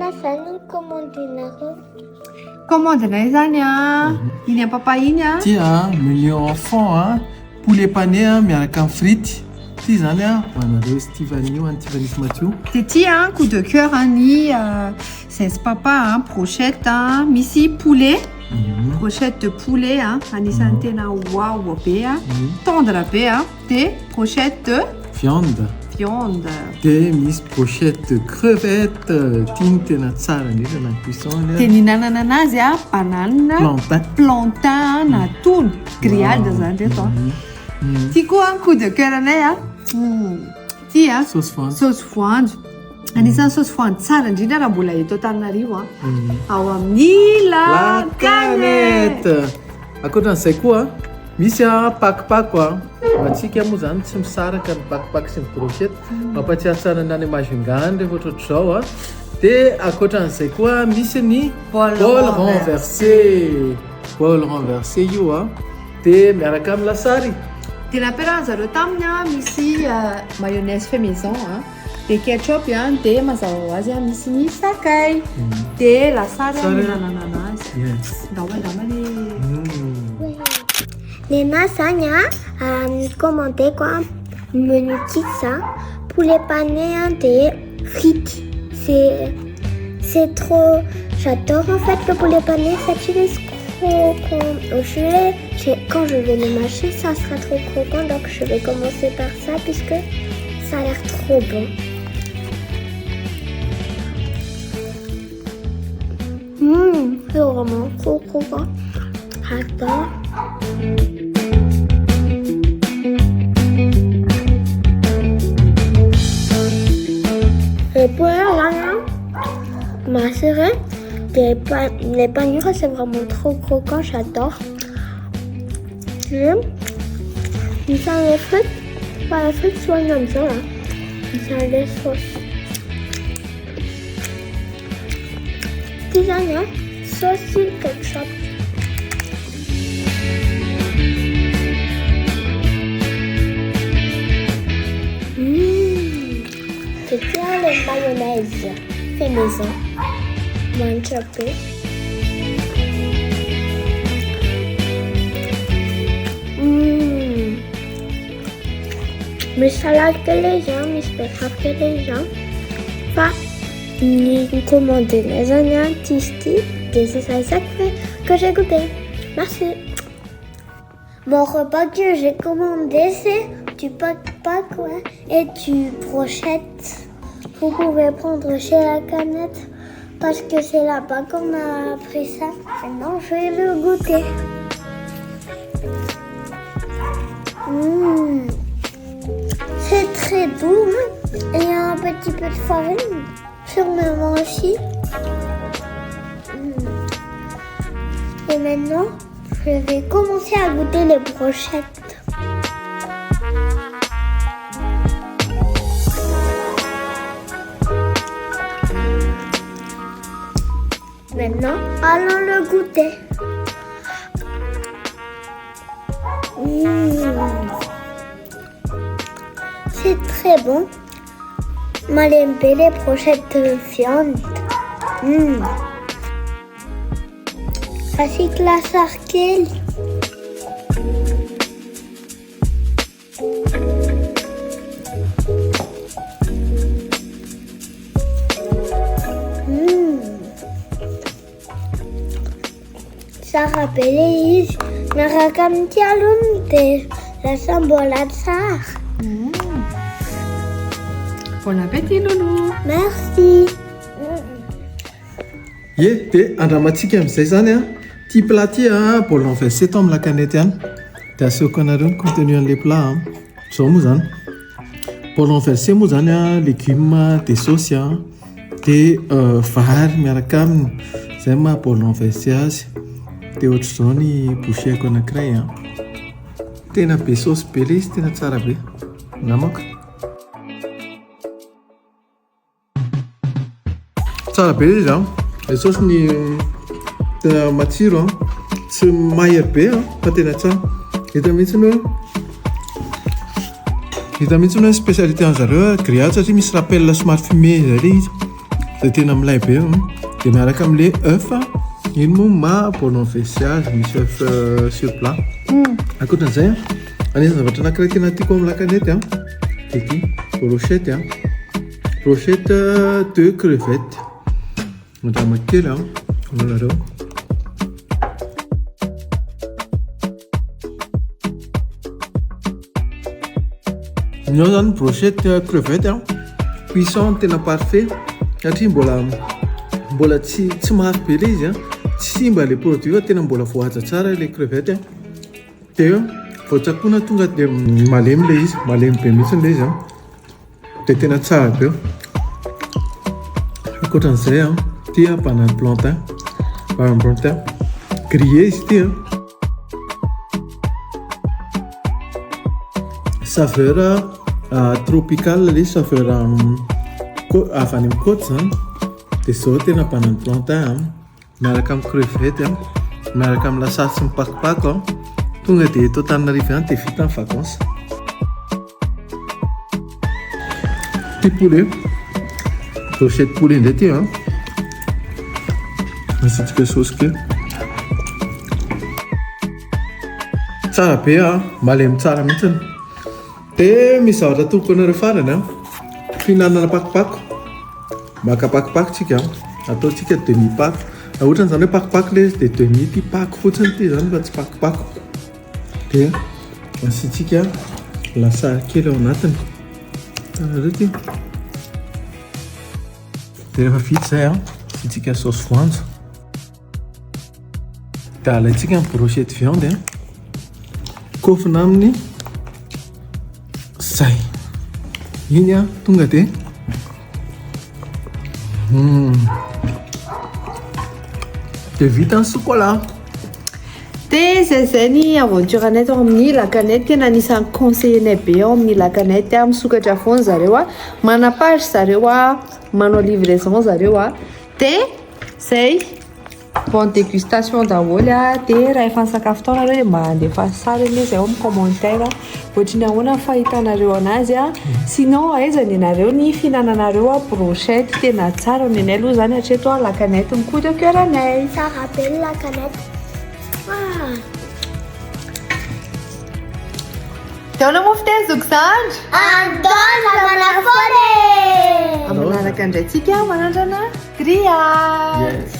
Zany commandinareo. Commandinay zany a iny apapa iny a tia menu enfant poulet pané miaraka amin'ny frity ty zany a hoanareo Stivani Tiffany Mathieu. de ty a coup de cœur ny zaizy papa brochette misy poulet brochette de poulet anisan'ny tena wow be tendre be de brochette de viande de misy brochette de crevette tiany tena tsara indrindra na cuisson de nihinanana anazy banane plantain na atody grillade zany reto ty koa coup de cœur anay ty sauce voanjo anisan'ny sauce voanjo tsara indrindra raha mbola eto Antananarivo ao amin'ny la canette. Akoatran'izay koa misy pakopako atsika moa zany tsy misaraka ny pakopako sy ny brochette mampatsiaro tsara ny any Majungany rehefa ohatr'ohatr'izao de akoatran'izay koa misy ny bol renversé io de miaraka amin'ny lasary. de nampiarahana zareo taminy misy mayonnaise fait maison de ketchup de mazava ho azy misy ny sakay de lasary mihinanana anazy ndamandamany Nena zany commandé quoi menu kits poulet pané de frites. C'est trop, j'adore en fait le poulet pané, ça utilise trop au filet. Quand je vais le mâcher, ça sera trop croquant, donc je vais commencer par ça puisque ça a l'air trop bon. C'est vraiment trop croquant. J'adore. Et pour ma sœur, les panures, c'est vraiment trop croquant, j'adore. Ça les frites, pas les frites soit comme ça. Ça les sauces. Tisane, sauce ketchup. C'est bien les mayonnaise fait maison. Manchapé. Mais salade que les gens, mais spécial que les gens. Pas ni commander les onions, tisti, c'est ça que j'ai goûté. Merci. Mon repas que j'ai commandé, c'est du pack et du brochette. Vous pouvez prendre chez la canette parce que c'est là-bas qu'on a appris ça. Maintenant, je vais le goûter. C'est très doux et il y a un petit peu de farine, sûrement aussi. Et maintenant, je vais commencer à goûter les brochettes. Maintenant, allons le goûter. C'est très bon. Malembe, les brochettes de viande. Ainsi que la sarkeli. Ça rappelle Narakam Tialunte, la sambolade sar. Bon appétit, Loulou. Merci. De andramantsika amin'izay zany ty plat ty bol renversé tao amin'ny la canette ihany de asehoko anareo ny contenu an'ilay plat zao moa zany bol renversé moa zany légumes de sauce de vary miaraka aminy zay maha bol renversé azy de ohatr'izao ny boucheko anankiray tena be sauce be le izy tena tsara be namako tsara be izy le sauce ny tena matsiro tsy mahery be fa tena tsara hita mihitsy hoe spécialité an'zareo grillade satria misy rappel somary fumé zay le izy Izay tena milay be dia miaraka amin'ilay œuf iny moa ma-bôlon fessé azy misy œuf sur plat. Ankoatran'izay anisany zavatra anankiray tena tiako amin'ny lakanety dia ity brochette brochette de crevette mandrama kely anareo. Ianao zany brochette crevette cuisson tena parfait satria mbola tsy mafy be ilay izy tsy simba ilay produit fa tena mbola voahaja tsara ilay crevette dia voatsakoana tonga dia malemy ilay izy, malemy be mihitsy ilay izy dia tena tsara be. Ankoatran'izay tia banane plantain grillé izy ity saveur tropicale ilay saveur avy any amin'ny côte zany dia izao tena banane plantain miaraka amin'ny crevette miaraka amin'ny lasary sy mipakopako tonga dia eto Antananarivo ihany dia vita ny vacances. Ty poulet brochette poulet indray ty asitrika saosy kely tsara be malemy tsara mihitsy. Dia misy zavatra atoloko anareo farany fihinanana pakopako maka pakopako tsika ataotsika demi pako na ohatrany zany hoe pakopako ilay izy dia demi ty pako fotsiny ty zany fa tsy pakopako dia asitrika lasary kely ao anatiny tanareo ty dia rehefa vita izay asitrika saosy voanjo dia alaitsika ny brochette viande kofina aminy zay iny tonga dia dia vita ny chocolat. Dia zay ny aventure anay tao amin'ny lakanety. Tena anisan'ny conseillernay be ao amin'ny lakanety misokatra foana zareo manapage zareo manao livraison zareo dia zay bonne dégustation daholo dia raha efa nisakafo tao nareo dia mba andefa sara ilay izy ao amin'ny commentaire ohatry ny ahoana fahitanareo anazy sinon aizany ianareo ny fihinananareo brochette tena tsara ny anay aloha zany hatreto lakanety coup de cœur anay. Tsara be ny lakanety. Taona mofo tezoko zany Andola manafore amin'ny manaraka indray tsika manandrana grillade.